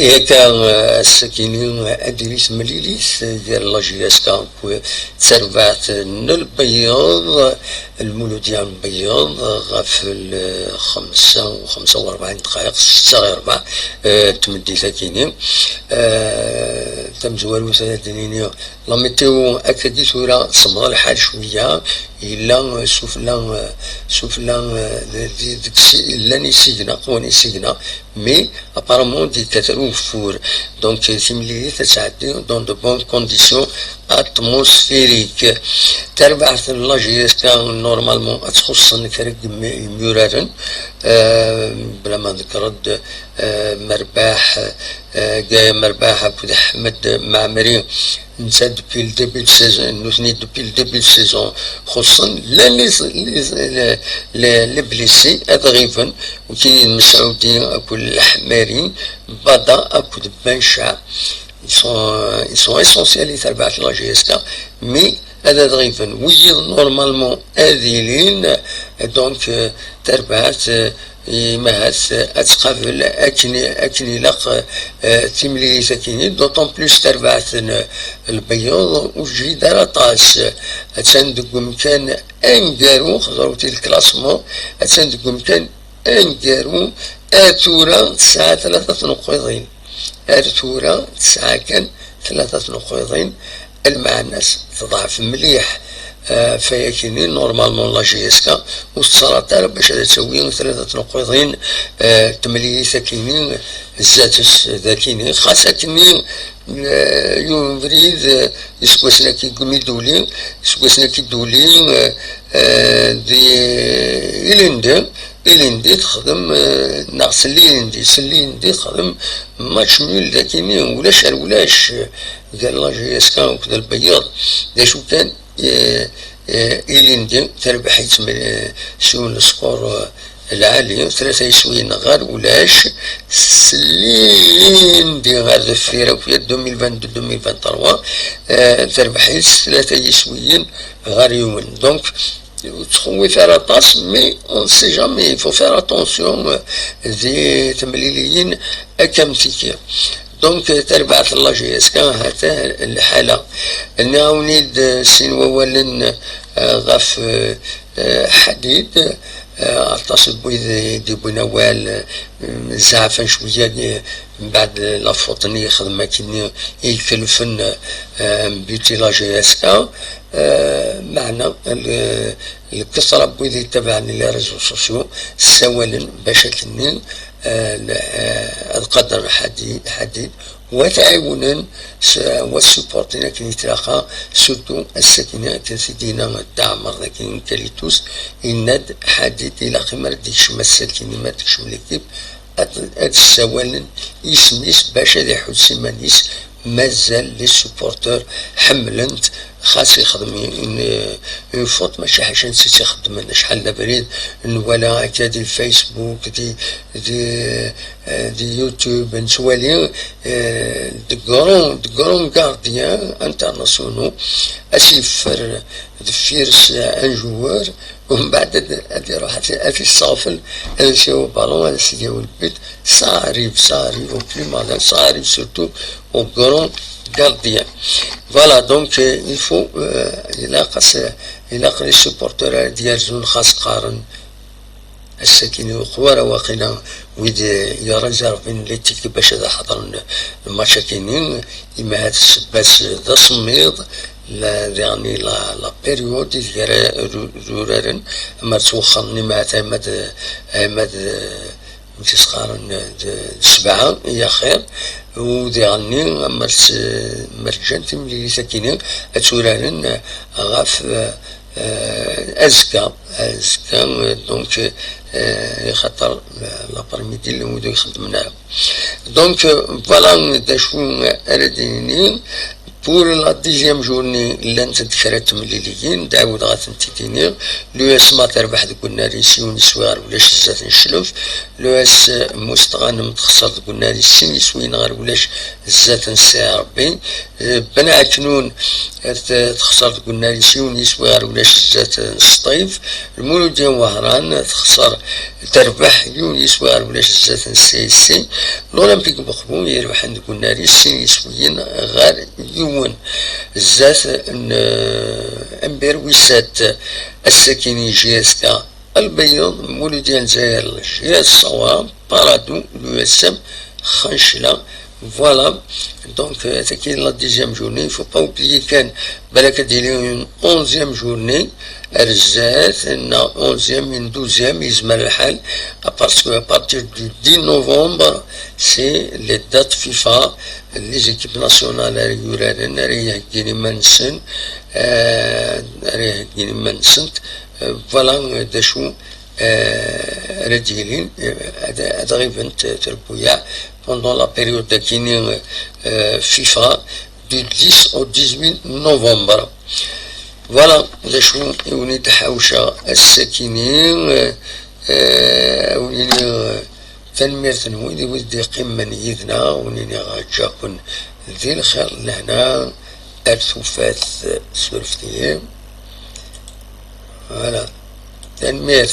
كان السكينين أدريس مليليس ديال لاجياسكا تسربعت البياض المولودية البياض غاف 45 دقائق 6 تمدي ساكينين تم زوالو سنتينيو لا ميتيو أكدي سورة صمد الحال شوية إلا سفلا لاني سيجنا قواني سيجنا مي apparemment دي كترو فور دونك تيملي تساعدي دون دو بون كونديسيون اتموسفيريك تربعت لاجيسكا نورمالمون تخصن كرك ميورارن بلا ما ذكرت مرباح جاي مرباح عبد احمد معمري نسى دوبي الديبي سيزون نوثني دوبي الديبي سيزون خصوصا لا لي بليسي ادغيفن وكي المسعودي اكو الحماري بدا اكو بنشا ils sont essentiels les تربعت لاجيسكا مي هذا ضغيفا ويجي نورمالمون اذيلين دونك تربعت مهات اتقابل اكني لق تملي ساكيني دوطون بلوس تربعت البياض وجي دار طاس اتسندق مكان انقارو خضروتي الكلاسمون اتسندق مكان انقارو اتورا ساعة 3 نقيضين اتورا ساعة كان 3 نقيضين المعناس تضعف مليح فيكيني نورمالمون لاجيسكا وصارت باش تسوي 3 نقيضين تملي ساكينين الزاتس ذاكيني خاصة كني يوم بريد يسكوسنا كي قمي دولي يسكوسنا كي دولي دي إليندي تخدم ناقص سليندي تخدم ماتش ميول ذاكيني ولاش قال لاجيسكا وكذا البياض دا شو كان إليندي تربح يتم شون السبور العالي 3 يسوين غير ولاش سلين دي غير الفيرة في 2022-2023 تربح 3 يسوين غير يومن دونك تخوي فيها طاس مي اون سي جامي يفو فير اتونسيون دي تمليليين اكامتيكي دونك تربعت لاجيسكا هاتا الحالة ناونيد سين غاف حديد اتصل بوي دي بنوال زعفا شوية من بعد لافوطني خدمة كيني يكلفن بيوتي لاجيسكا معنا الكسرة بويدي تبعني لي ريزو سوسيو سوالا باش كني القدر حديد وتعاونا والسبورتنا كي نتلاقى سورتو السكينة كنسيدينا الدعمر لكن كاليتوس الند حديد إلى قمر ديكش مسال كيني ما ديكش مليكيب هاد السوالا يسميس باش هادي حد سيمانيس مازال لي سبورتور حملنت خاص يخدم اون فوت ماشي حاجه نسيت يخدم شحال لبريد ولا كادي الفيسبوك دي يوتيوب نسوالي دي غرون غارديان انترناسيونال اسيفر دفيرس ان جوار ومن بعد هادي راحت في الصافل نمشيو بالون هذا سيدي البيت صاريف او بلي مالان صاريف سورتو او غرون gardien. Voilà, donc il faut يلاقي السبورتور ديال زون خاص قارن الساكن وقوارا واقيلا ويد يرجع بين لي تيكي باش هذا حضر الماتش كاينين إما هاد السباس ذا صميض يعني لا بيريود ديال زورارن اما توخرني مع عماد متسخارن 7 هي خير وديعني مرجان تملي ساكنين اتورانن غاف ازكا دونك خاطر لابرميدي اللي ودو يخدم معاهم دونك فوالا دا شو ارديني Pour la deuxième journée, لن تذكرت مليليين داود غاتنتينير لو اس ما تربح قلنا لي سيون يسوار ولاش زات نشلف لو اس مستغانم تخسر قلنا لي سين يسوين غير ولاش زات نسي ربي بنا كنون تخسر قلنا لي سيون يسوار ولاش زات نسطيف المولودية وهران تخسر تربح يون يسوار ولاش زات نسي سي الأولمبيك بخبون يربح عند قلنا لي سين يسوين غير يون زات امبير ويسات السكيني جيسكا البيض مولودية الجزائر جياس صواب بارادو l'USM خنشلة فوالا دونك تاكي لا ديزيام جورني فو با اوبليي كان بالك ديري اون اونزيام جورني رزات ان اونزيام من دوزيام يزمر الحال باسكو ابارتير دو 10 نوفمبر سي لي دات فيفا لي زيكيب ناسيونال ريغولارين راه كيني منسن راه كيني منسنت فوالا داشو رجلين هذا غيفنت تربويا pendant la période de Guinée FIFA du 10 au 18 novembre. Voilà, les choses وني تحوشة السكينين وني تنمير تنويدي ودي قمة نيذنا وني غاجاكن ذي الخير لهنا أرثوفات سورفتية. Voilà, تنمير